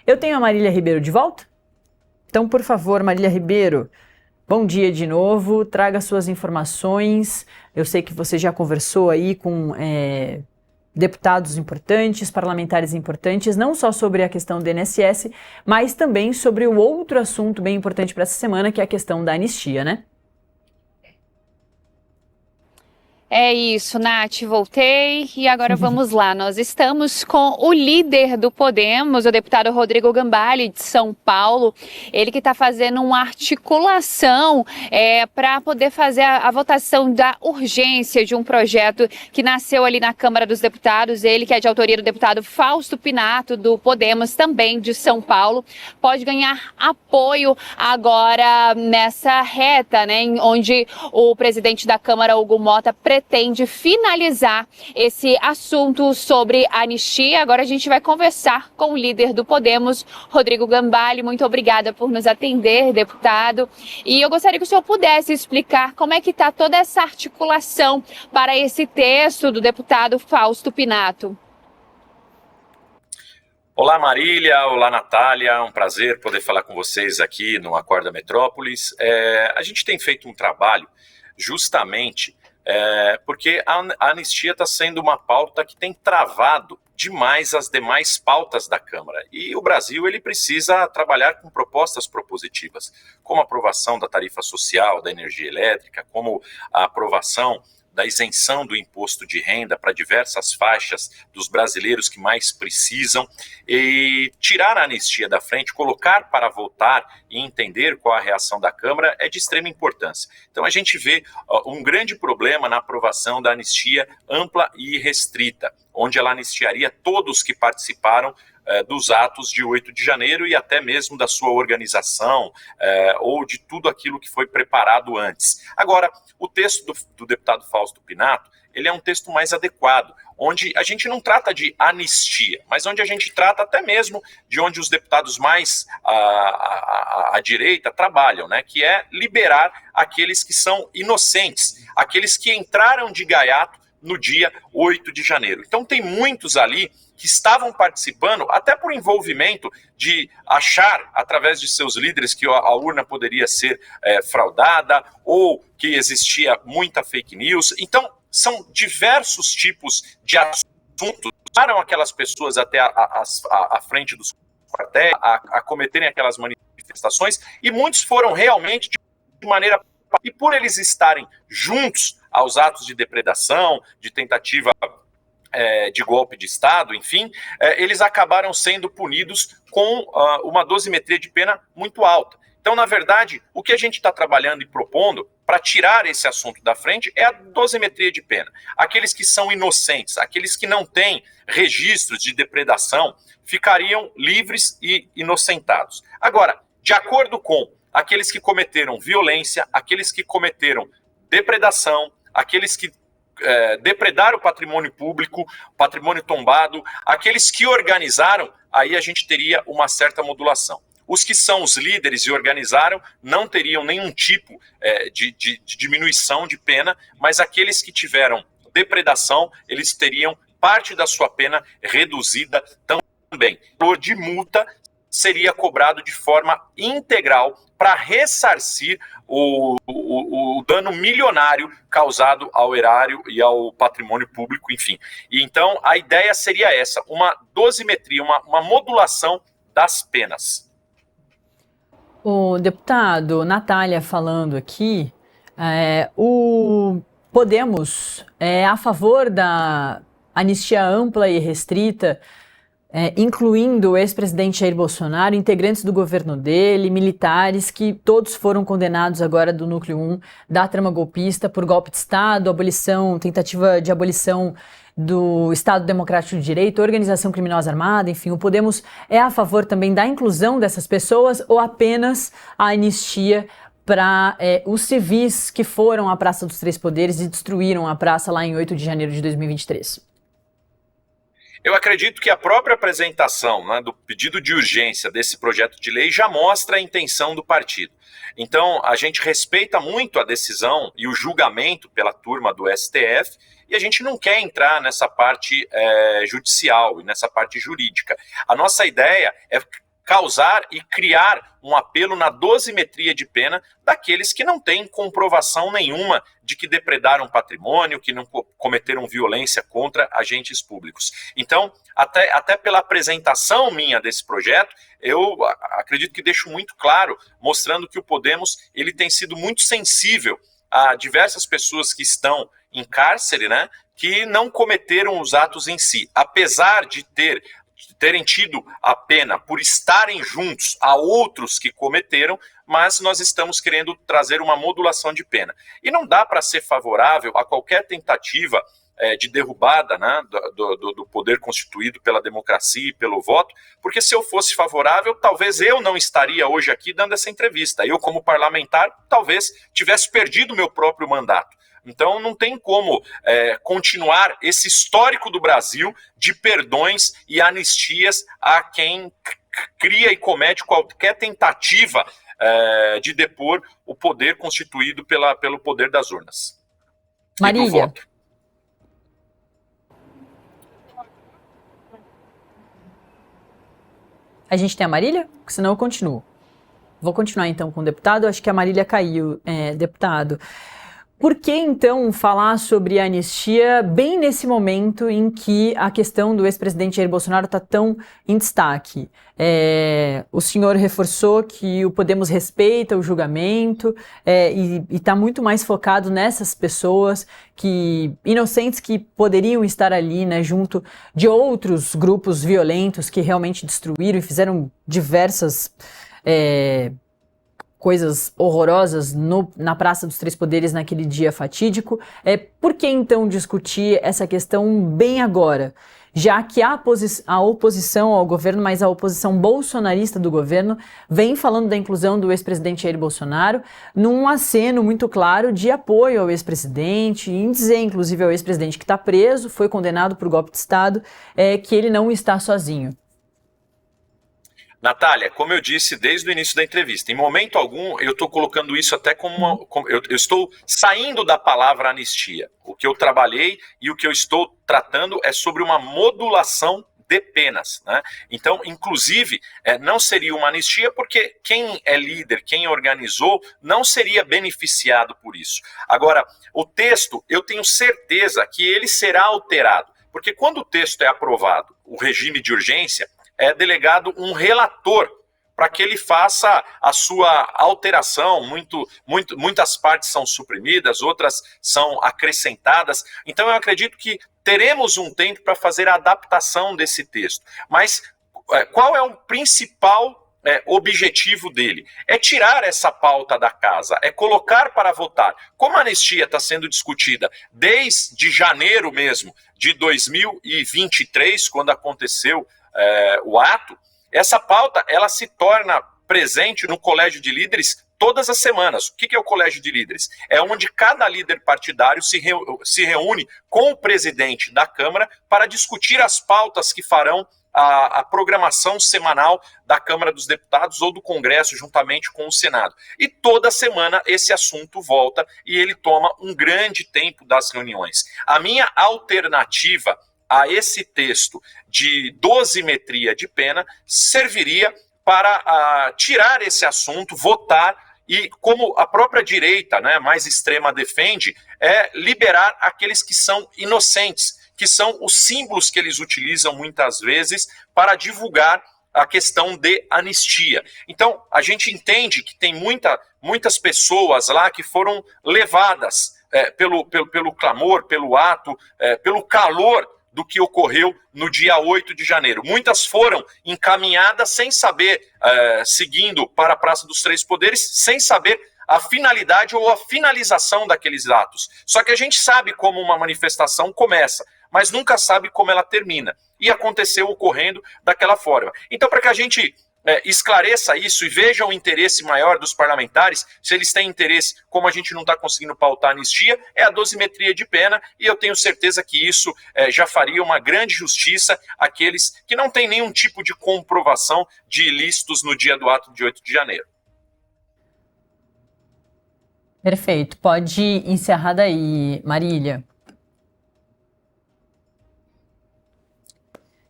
Eu tenho a Marília Ribeiro de volta? Então, por favor, Marília Ribeiro, bom dia de novo, traga suas informações. Eu sei que você já conversou aí com deputados importantes, parlamentares importantes, não só sobre a questão do INSS, mas também sobre o outro assunto bem importante para essa semana, que é a questão da anistia, né? É isso, Nath, voltei e agora vamos lá. Nós estamos com o líder do Podemos, o deputado Rodrigo Gambale, de São Paulo. Ele que está fazendo uma articulação para poder fazer a votação da urgência de um projeto que nasceu ali na Câmara dos Deputados. Ele que é de autoria do deputado Fausto Pinato, do Podemos, também de São Paulo, pode ganhar apoio agora nessa reta, né, onde o presidente da Câmara, Hugo Mota, pretende finalizar esse assunto sobre anistia. Agora a gente vai conversar com o líder do Podemos, Rodrigo Gambale. Muito obrigada por nos atender, deputado. E eu gostaria que o senhor pudesse explicar como é que está toda essa articulação para esse texto do deputado Fausto Pinato. Olá, Marília. Olá, Natália. É um prazer poder falar com vocês aqui no Acorda Metrópolis. A gente tem feito um trabalho justamente porque a anistia está sendo uma pauta que tem travado demais as demais pautas da Câmara. E o Brasil ele precisa trabalhar com propostas propositivas, como a aprovação da tarifa social da energia elétrica, como a aprovação da isenção do imposto de renda para diversas faixas dos brasileiros que mais precisam, e tirar a anistia da frente, colocar para votar e entender qual a reação da Câmara é de extrema importância. Então a gente vê um grande problema na aprovação da anistia ampla e restrita, onde ela anistiaria todos que participaram dos atos de 8 de janeiro e até mesmo da sua organização ou de tudo aquilo que foi preparado antes. Agora, o texto do deputado Fausto Pinato, ele é um texto mais adequado, onde a gente não trata de anistia, mas onde a gente trata até mesmo de onde os deputados mais à direita trabalham, né, que é liberar aqueles que são inocentes, aqueles que entraram de gaiato no dia 8 de janeiro. Então tem muitos ali que estavam participando, até por envolvimento de achar, através de seus líderes, que a urna poderia ser fraudada, ou que existia muita fake news. Então, são diversos tipos de assuntos que levaram aquelas pessoas até a frente dos quartéis, a cometerem aquelas manifestações, e muitos foram realmente de maneira... E por eles estarem juntos aos atos de depredação, de tentativa de golpe de Estado, enfim, eles acabaram sendo punidos com uma dosimetria de pena muito alta. Então, na verdade, o que a gente está trabalhando e propondo para tirar esse assunto da frente é a dosimetria de pena. Aqueles que são inocentes, aqueles que não têm registros de depredação, ficariam livres e inocentados. Agora, de acordo com aqueles que cometeram violência, aqueles que cometeram depredação, aqueles que depredaram o patrimônio público, patrimônio tombado, aqueles que organizaram, aí a gente teria uma certa modulação. Os que são os líderes e organizaram não teriam nenhum tipo de diminuição de pena, mas aqueles que tiveram depredação, eles teriam parte da sua pena reduzida também. O valor de multa seria cobrado de forma integral para ressarcir o dano milionário causado ao erário e ao patrimônio público, enfim. E então a ideia seria essa, uma dosimetria, uma modulação das penas. O deputado Natália falando aqui, o Podemos é a favor da anistia ampla e restrita, incluindo o ex-presidente Jair Bolsonaro, integrantes do governo dele, militares, que todos foram condenados agora do núcleo 1 da trama golpista por golpe de Estado, tentativa de abolição do Estado Democrático de Direito, organização criminosa armada, enfim, o Podemos é a favor também da inclusão dessas pessoas ou apenas a anistia para os civis que foram à Praça dos Três Poderes e destruíram a praça lá em 8 de janeiro de 2023? Eu acredito que a própria apresentação, né, do pedido de urgência desse projeto de lei já mostra a intenção do partido. Então, a gente respeita muito a decisão e o julgamento pela turma do STF e a gente não quer entrar nessa parte judicial e nessa parte jurídica. A nossa ideia é causar e criar um apelo na dosimetria de pena daqueles que não têm comprovação nenhuma de que depredaram patrimônio, que não cometeram violência contra agentes públicos. Então, até pela apresentação minha desse projeto, eu acredito que deixo muito claro, mostrando que o Podemos ele tem sido muito sensível a diversas pessoas que estão em cárcere, né, que não cometeram os atos em si, apesar de terem tido a pena por estarem juntos a outros que cometeram, mas nós estamos querendo trazer uma modulação de pena. E não dá para ser favorável a qualquer tentativa de derrubada, né, do poder constituído pela democracia e pelo voto, porque se eu fosse favorável, talvez eu não estaria hoje aqui dando essa entrevista. Eu, como parlamentar, talvez tivesse perdido o meu próprio mandato. Então não tem como continuar esse histórico do Brasil de perdões e anistias a quem cria e comete qualquer tentativa de depor o poder constituído pelo poder das urnas. Marília. E do voto. A gente tem a Marília? Porque senão eu continuo. Vou continuar então com o deputado. Acho que a Marília caiu, deputado. Por que, então, falar sobre a anistia bem nesse momento em que a questão do ex-presidente Jair Bolsonaro está tão em destaque? O senhor reforçou que o Podemos respeita o julgamento e está muito mais focado nessas pessoas inocentes que poderiam estar ali, né, junto de outros grupos violentos que realmente destruíram e fizeram diversas coisas horrorosas na Praça dos Três Poderes naquele dia fatídico. Por que então discutir essa questão bem agora? Já que a oposição ao governo, mas a oposição bolsonarista do governo, vem falando da inclusão do ex-presidente Jair Bolsonaro num aceno muito claro de apoio ao ex-presidente, em dizer, inclusive, ao ex-presidente que está preso, foi condenado por golpe de Estado, que ele não está sozinho. Natália, como eu disse desde o início da entrevista, em momento algum eu estou colocando isso até eu estou saindo da palavra anistia. O que eu trabalhei e o que eu estou tratando é sobre uma modulação de penas, né? Então, inclusive, não seria uma anistia porque quem é líder, quem organizou, não seria beneficiado por isso. Agora, o texto, eu tenho certeza que ele será alterado, porque quando o texto é aprovado, o regime de urgência, é delegado um relator para que ele faça a sua alteração. Muitas partes são suprimidas, outras são acrescentadas. Então eu acredito que teremos um tempo para fazer a adaptação desse texto. Mas qual é o principal objetivo dele? É tirar essa pauta da casa, é colocar para votar. Como a anistia está sendo discutida desde janeiro mesmo de 2023, quando aconteceu o ato, essa pauta ela se torna presente no Colégio de Líderes todas as semanas. O que é o Colégio de Líderes? É onde cada líder partidário se reúne com o presidente da Câmara para discutir as pautas que farão a programação semanal da Câmara dos Deputados ou do Congresso, juntamente com o Senado. E toda semana esse assunto volta e ele toma um grande tempo das reuniões. A minha alternativa a esse texto de dosimetria de pena serviria para tirar esse assunto, votar e, como a própria direita, né, mais extrema defende, liberar aqueles que são inocentes, que são os símbolos que eles utilizam muitas vezes para divulgar a questão de anistia. Então, a gente entende que tem muitas pessoas lá que foram levadas pelo clamor, pelo ato, pelo calor do que ocorreu no dia 8 de janeiro. Muitas foram encaminhadas sem saber, seguindo para a Praça dos Três Poderes, sem saber a finalidade ou a finalização daqueles atos. Só que a gente sabe como uma manifestação começa, mas nunca sabe como ela termina. E aconteceu ocorrendo daquela forma. Então, para que a gente esclareça isso e veja o interesse maior dos parlamentares, se eles têm interesse, como a gente não está conseguindo pautar a anistia, é a dosimetria de pena, e eu tenho certeza que isso já faria uma grande justiça àqueles que não têm nenhum tipo de comprovação de ilícitos no dia do ato de 8 de janeiro. Perfeito. Pode encerrar daí, Marília.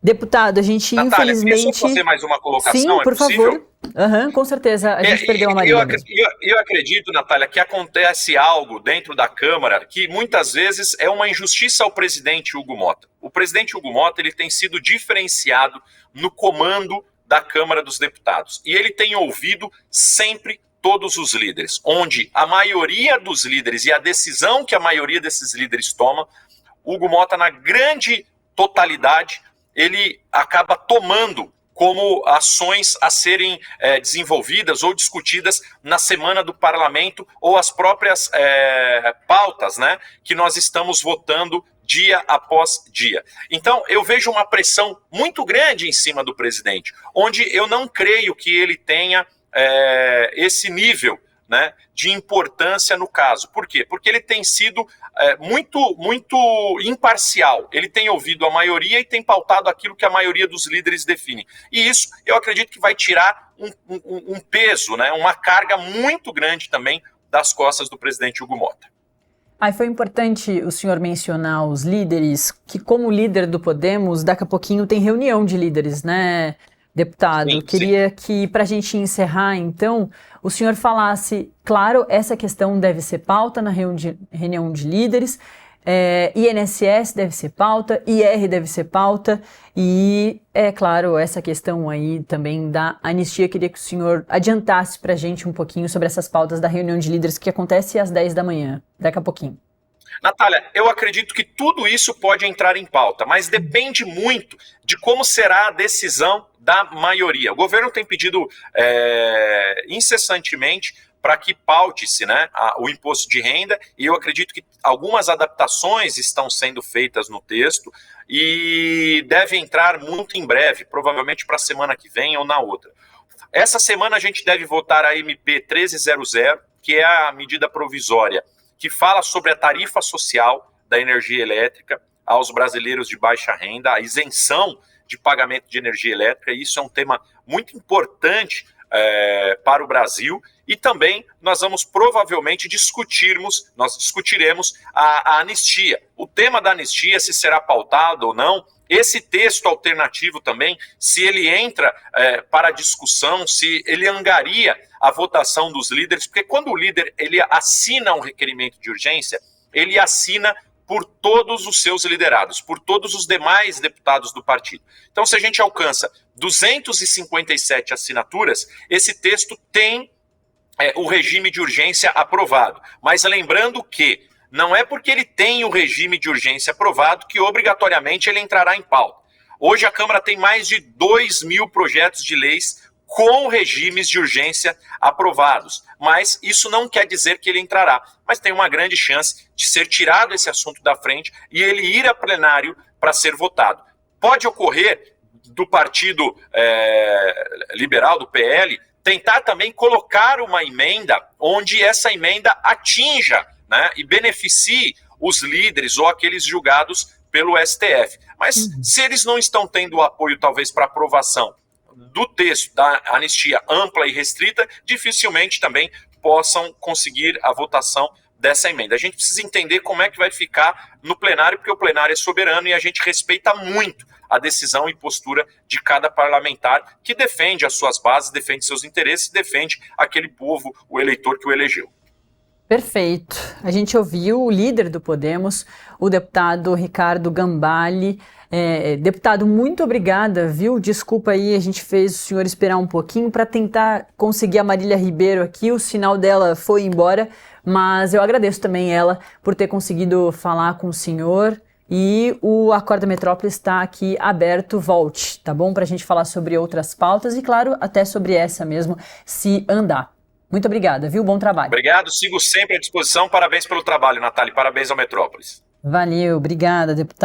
Deputado, a gente Natália, queria infelizmente... só fazer mais uma colocação, Sim, é por possível? favor. Com certeza, a gente perdeu a Marília mesmo. Eu acredito, Natália, que acontece algo dentro da Câmara que muitas vezes é uma injustiça ao presidente Hugo Motta. O presidente Hugo Motta, ele tem sido diferenciado no comando da Câmara dos Deputados. E ele tem ouvido sempre todos os líderes, onde a maioria dos líderes e a decisão que a maioria desses líderes toma, Hugo Motta, na grande totalidade, ele acaba tomando como ações a serem desenvolvidas ou discutidas na semana do parlamento ou as próprias pautas, né, que nós estamos votando dia após dia. Então, eu vejo uma pressão muito grande em cima do presidente, onde eu não creio que ele tenha esse nível, né, de importância no caso. Por quê? Porque ele tem sido muito imparcial. Ele tem ouvido a maioria e tem pautado aquilo que a maioria dos líderes define. E isso, eu acredito que vai tirar um peso, né, uma carga muito grande também das costas do presidente Hugo Motta. Foi importante o senhor mencionar os líderes, que como líder do Podemos, daqui a pouquinho tem reunião de líderes, né, deputado? Sim, Queria que, para a gente encerrar, então, o senhor falasse, claro, essa questão deve ser pauta na reunião de líderes, INSS deve ser pauta, IR deve ser pauta, e, claro, essa questão aí também da anistia. Queria que o senhor adiantasse para a gente um pouquinho sobre essas pautas da reunião de líderes que acontece às 10 da manhã, daqui a pouquinho. Natália, eu acredito que tudo isso pode entrar em pauta, mas depende muito de como será a decisão da maioria. O governo tem pedido incessantemente para que paute-se, né, o imposto de renda, e eu acredito que algumas adaptações estão sendo feitas no texto e deve entrar muito em breve, provavelmente para a semana que vem ou na outra. Essa semana a gente deve votar a MP 1300, que é a medida provisória que fala sobre a tarifa social da energia elétrica aos brasileiros de baixa renda, a isenção de pagamento de energia elétrica. Isso é um tema muito importante para o Brasil, e também nós vamos provavelmente discutiremos a anistia. O tema da anistia, se será pautado ou não, esse texto alternativo também, se ele entra para discussão, se ele angaria a votação dos líderes, porque quando o líder ele assina um requerimento de urgência, ele assina por todos os seus liderados, por todos os demais deputados do partido. Então, se a gente alcança 257 assinaturas, esse texto tem o regime de urgência aprovado. Mas lembrando que não é porque ele tem o regime de urgência aprovado que obrigatoriamente ele entrará em pauta. Hoje a Câmara tem mais de 2.000 projetos de leis com regimes de urgência aprovados, mas isso não quer dizer que ele entrará, mas tem uma grande chance de ser tirado esse assunto da frente e ele ir a plenário para ser votado. Pode ocorrer do Partido Liberal, do PL, tentar também colocar uma emenda onde essa emenda atinja, né, e beneficie os líderes ou aqueles julgados pelo STF. Mas se eles não estão tendo apoio, talvez, para aprovação do texto da anistia ampla e restrita, dificilmente também possam conseguir a votação dessa emenda. A gente precisa entender como é que vai ficar no plenário, porque o plenário é soberano e a gente respeita muito a decisão e postura de cada parlamentar que defende as suas bases, defende seus interesses, defende aquele povo, o eleitor que o elegeu. Perfeito. A gente ouviu o líder do Podemos, o deputado Ricardo Gambale. Deputado, muito obrigada, viu? Desculpa aí, a gente fez o senhor esperar um pouquinho para tentar conseguir a Marília Ribeiro aqui, o sinal dela foi embora, mas eu agradeço também ela por ter conseguido falar com o senhor, e o Acorda Metrópolis está aqui aberto, volte, tá bom? Para a gente falar sobre outras pautas e, claro, até sobre essa mesmo, se andar. Muito obrigada, viu? Bom trabalho. Obrigado, sigo sempre à disposição. Parabéns pelo trabalho, Natália. Parabéns ao Metrópolis. Valeu, obrigada, deputado.